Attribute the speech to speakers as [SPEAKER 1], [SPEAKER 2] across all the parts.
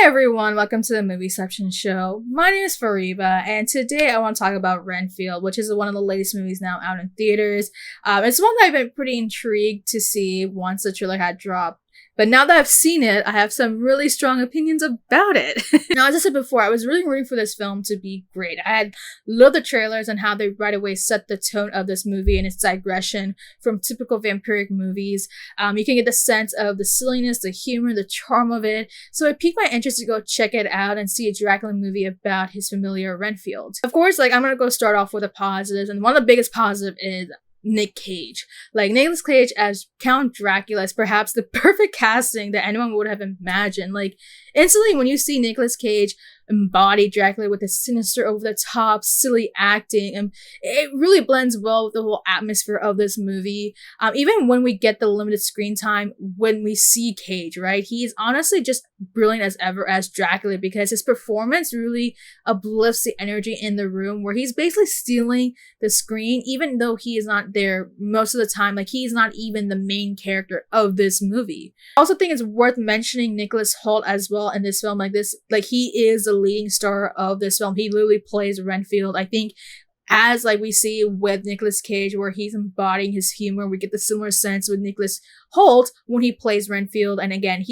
[SPEAKER 1] everyone, welcome to the Movieception Show. My name is Fariba, and today I want to talk about Renfield, which is one of the latest movies now out in theaters. It's one that I've been pretty intrigued to see once the trailer had dropped. But now that I've seen it, I have some really strong opinions about it. Now, as I said before, I was really rooting for this film to be great. I had loved the trailers and how they right away set the tone of this movie and its digression from typical vampiric movies. You can get the sense of the silliness, the humor, the charm of it. So it piqued my interest to go check it out and see a Dracula movie about his familiar Renfield. Of course, I'm gonna go start off with the positives, and one of the biggest positives is Nick Cage. Nicolas Cage as Count Dracula is perhaps the perfect casting that anyone would have imagined. Instantly when you see Nicolas Cage embody Dracula with his sinister, over-the-top, silly acting, it really blends well with the whole atmosphere of this movie. Even when we get the limited screen time when we see Cage, right? He's honestly just brilliant as ever as Dracula because his performance really uplifts the energy in the room where he's basically stealing the screen, even though he is not there most of the time. He's not even the main character of this movie. I also think it's worth mentioning Nicolas Hoult as well in this film. He is the leading star of this film. He literally plays Renfield. I think as we see with Nicolas Cage where he's embodying his humor, we get the similar sense with Nicolas Hoult when he plays Renfield. And again,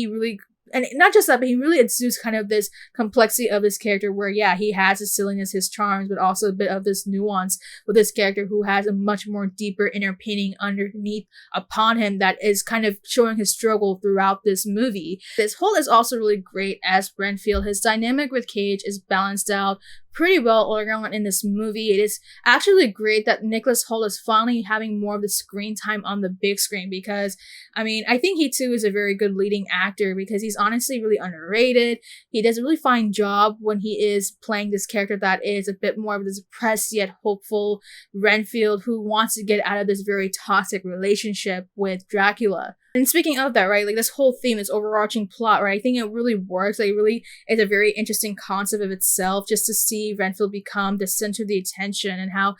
[SPEAKER 1] and not just that, but he really exudes kind of this complexity of this character where, yeah, he has his silliness, his charms, but also a bit of this nuance with this character who has a much more deeper inner painting underneath upon him that is kind of showing his struggle throughout this movie. This Hoult is also really great as Renfield. His dynamic with Cage is balanced out pretty well all around in this movie. It is actually great that Nicolas Hoult is finally having more of the screen time on the big screen because, I think he too is a very good leading actor because he's honestly really underrated. He does a really fine job when he is playing this character that is a bit more of this depressed yet hopeful Renfield who wants to get out of this very toxic relationship with Dracula. And speaking of that, right, this whole theme, this overarching plot, right, I think it really works. It really is a very interesting concept of itself just to see Renfield become the center of the attention and how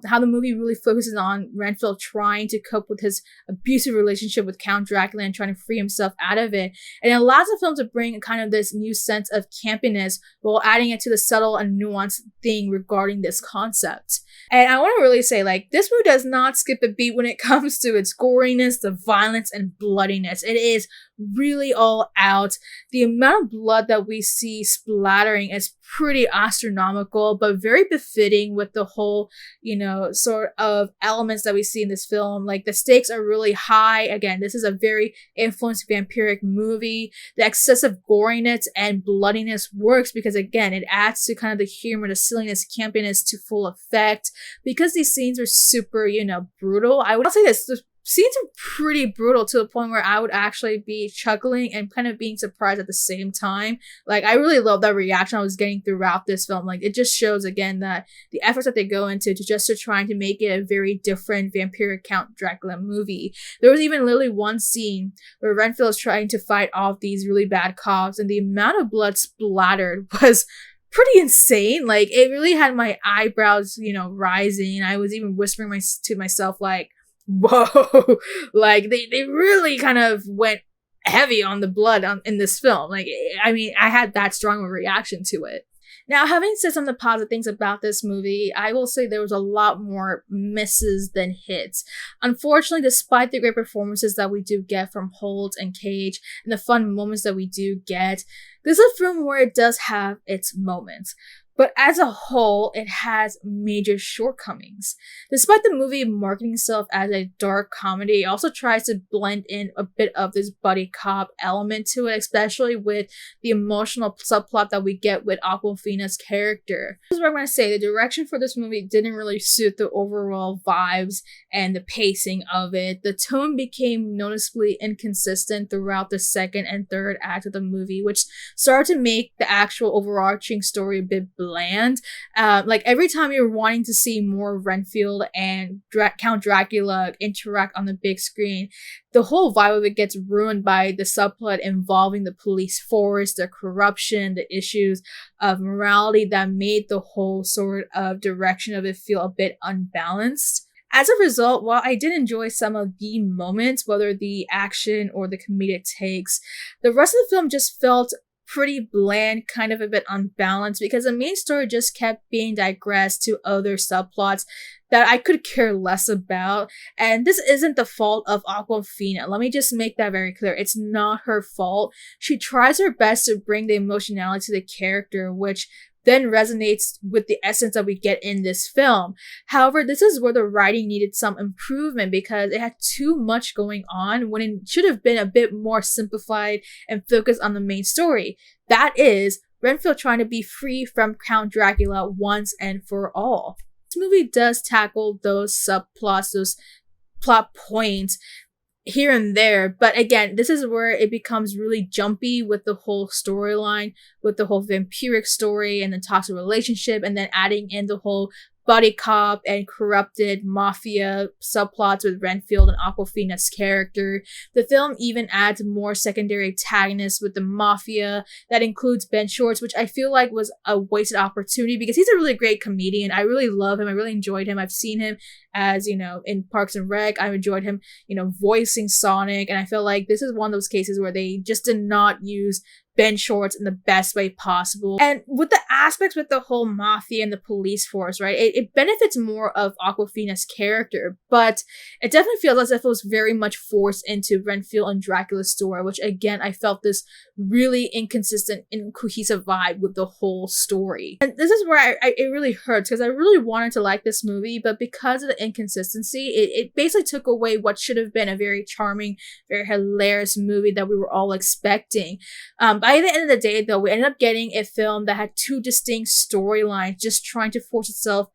[SPEAKER 1] how the movie really focuses on Renfield trying to cope with his abusive relationship with Count Dracula and trying to free himself out of it. And it allows the film to bring kind of this new sense of campiness while adding it to the subtle and nuanced thing regarding this concept. And I want to really say, this movie does not skip a beat when it comes to its goriness, the violence, and bloodiness. It is really all out. The amount of blood that we see splattering is pretty astronomical, but very befitting with the whole, sort of elements that we see in this film. The stakes are really high. Again, this is a very influenced vampiric movie. The excessive goriness and bloodiness works because, again, it adds to kind of the humor, the silliness, campiness to full effect. Because these scenes are super, brutal, I would say this. Scenes are pretty brutal to the point where I would actually be chuckling and kind of being surprised at the same time. I really love that reaction I was getting throughout this film. It just shows again that the efforts that they go into to trying to make it a very different vampiric Count Dracula movie. There was even literally one scene where Renfield is trying to fight off these really bad cops, and the amount of blood splattered was pretty insane. It really had my eyebrows, rising. I was even whispering to myself, whoa, they really kind of went heavy on the blood in this film. I had that strong of a reaction to it. Now, having said some of the positive things about this movie, I will say there was a lot more misses than hits. Unfortunately, despite the great performances that we do get from Hoult and Cage and the fun moments that we do get, this is a film where it does have its moments. But as a whole, it has major shortcomings. Despite the movie marketing itself as a dark comedy, it also tries to blend in a bit of this buddy cop element to it, especially with the emotional subplot that we get with Awkwafina's character. This is what I'm going to say. The direction for this movie didn't really suit the overall vibes and the pacing of it. The tone became noticeably inconsistent throughout the second and third act of the movie, which started to make the actual overarching story a bit bland. Every time you're wanting to see more Renfield and Count Dracula interact on the big screen, the whole vibe of it gets ruined by the subplot involving the police force, the corruption, the issues of morality that made the whole sort of direction of it feel a bit unbalanced. As a result, while I did enjoy some of the moments, whether the action or the comedic takes, the rest of the film just felt pretty bland, kind of a bit unbalanced, because the main story just kept being digressed to other subplots that I could care less about. And this isn't the fault of Awkwafina. Let me just make that very clear. It's not her fault. She tries her best to bring the emotionality to the character, which then resonates with the essence that we get in this film. However, this is where the writing needed some improvement because it had too much going on when it should have been a bit more simplified and focused on the main story. That is, Renfield trying to be free from Count Dracula once and for all. This movie does tackle those subplots, those plot points here and there, but again, this is where it becomes really jumpy with the whole storyline, with the whole vampiric story and the toxic relationship, and then adding in the whole buddy cop and corrupted mafia subplots with Renfield and Awkwafina's character. The film even adds more secondary antagonists with the mafia. That includes Ben Schwartz, which I feel like was a wasted opportunity because he's a really great comedian. I really love him. I really enjoyed him. I've seen him as, in Parks and Rec. I've enjoyed him, voicing Sonic. And I feel like this is one of those cases where they just did not use Ben Schwartz in the best way possible. And with the aspects with the whole mafia and the police force, right, it benefits more of Awkwafina's character, but it definitely feels as if it was very much forced into Renfield and Dracula's story, which again, I felt this really inconsistent, incohesive vibe with the whole story. And this is where it really hurts because I really wanted to like this movie, but because of the inconsistency, it basically took away what should have been a very charming, very hilarious movie that we were all expecting. By the end of the day, though, we ended up getting a film that had two distinct storylines just trying to force itself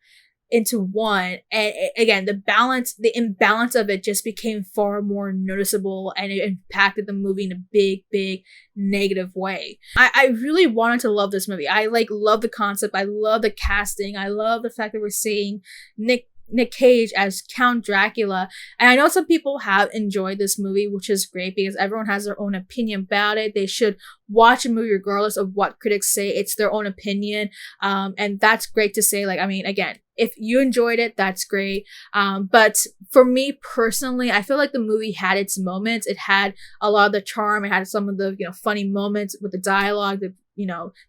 [SPEAKER 1] into one. And again, the imbalance of it just became far more noticeable and it impacted the movie in a big, big negative way. I really wanted to love this movie. I love the concept. I love the casting. I love the fact that we're seeing Nick Cage as Count Dracula. And I know some people have enjoyed this movie, which is great because everyone has their own opinion about it. They should watch a movie regardless of what critics say. It's their own opinion. And that's great to say. Again, if you enjoyed it, that's great. But for me personally, I feel like the movie had its moments. It had a lot of the charm. It had some of the, funny moments with the dialogue, the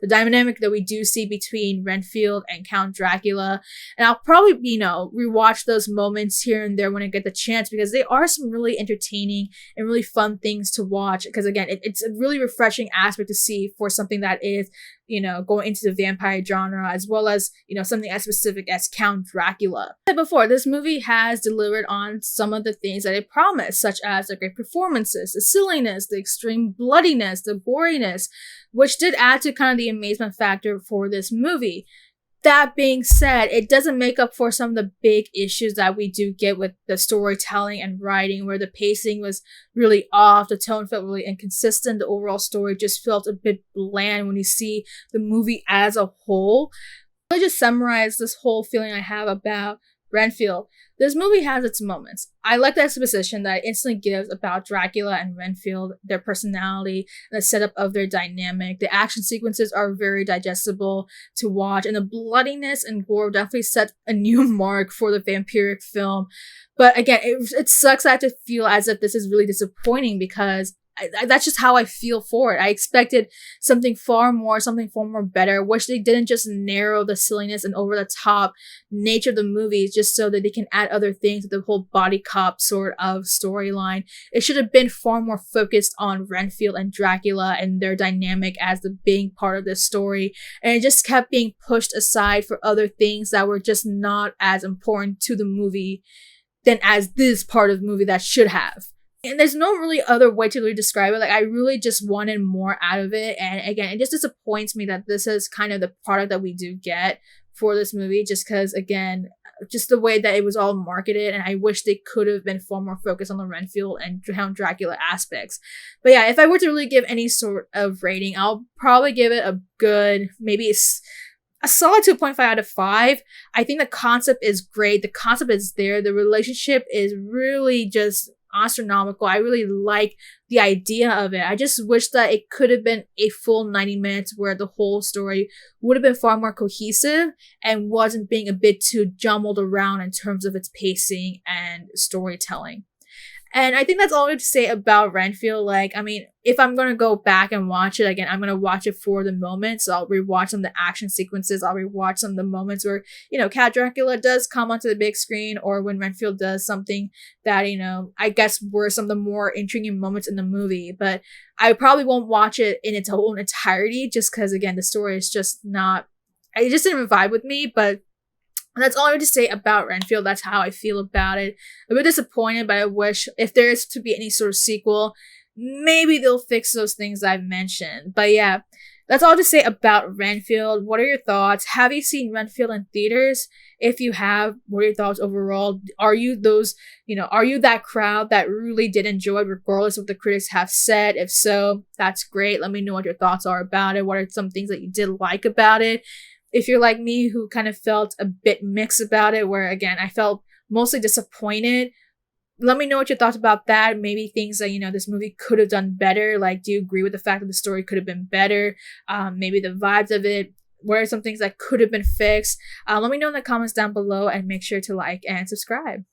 [SPEAKER 1] dynamic that we do see between Renfield and Count Dracula. And I'll probably, rewatch those moments here and there when I get the chance because they are some really entertaining and really fun things to watch. Because again, it's a really refreshing aspect to see for something that is, going into the vampire genre as well as, something as specific as Count Dracula. Like before, this movie has delivered on some of the things that it promised, such as the great performances, the silliness, the extreme bloodiness, the goriness, which did add to kind of the amazement factor for this movie. That being said, it doesn't make up for some of the big issues that we do get with the storytelling and writing, where the pacing was really off, the tone felt really inconsistent, the overall story just felt a bit bland when you see the movie as a whole. I'll just summarize this whole feeling I have about Renfield. This movie has its moments. I like the exposition that it instantly gives about Dracula and Renfield, their personality, and the setup of their dynamic. The action sequences are very digestible to watch, and the bloodiness and gore definitely set a new mark for the vampiric film. But again, it sucks I have to feel as if this is really disappointing because that's just how I feel for it. I expected something far more better, which they didn't just narrow the silliness and over the top nature of the movies just so that they can add other things to the whole body cop sort of storyline. It should have been far more focused on Renfield and Dracula and their dynamic as the being part of this story. And it just kept being pushed aside for other things that were just not as important to the movie than as this part of the movie that should have. And there's no really other way to really describe it. I really just wanted more out of it. And again, it just disappoints me that this is kind of the product that we do get for this movie, just because, again, just the way that it was all marketed. And I wish they could have been far more focused on the Renfield and Count Dracula aspects. But yeah, if I were to really give any sort of rating, I'll probably give it a good, maybe a solid 2.5 out of 5. I think the concept is great. The concept is there. The relationship is really just astronomical. I really like the idea of it. I just wish that it could have been a full 90 minutes where the whole story would have been far more cohesive and wasn't being a bit too jumbled around in terms of its pacing and storytelling. And I think that's all I have to say about Renfield. Like, I mean, if I'm gonna go back and watch it again, I'm gonna watch it for the moment. So I'll rewatch some of the action sequences. I'll rewatch some of the moments where, Count Dracula does come onto the big screen, or when Renfield does something that, I guess were some of the more intriguing moments in the movie. But I probably won't watch it in its whole entirety just because, again, the story is just not, it just didn't vibe with me. But that's all I have to say about Renfield. That's how I feel about it. I'm a bit disappointed, but I wish if there is to be any sort of sequel, maybe they'll fix those things I've mentioned. But yeah, that's all to say about Renfield. What are your thoughts? Have you seen Renfield in theaters? If you have, what are your thoughts overall? Are you are you that crowd that really did enjoy it regardless of what the critics have said? If so, that's great. Let me know what your thoughts are about it. What are some things that you did like about it? If you're like me, who kind of felt a bit mixed about it, where again, I felt mostly disappointed, let me know what your thoughts about that. Maybe things that, this movie could have done better. Like, do you agree with the fact that the story could have been better? Maybe the vibes of it. What are some things that could have been fixed? Let me know in the comments down below, and make sure to like and subscribe.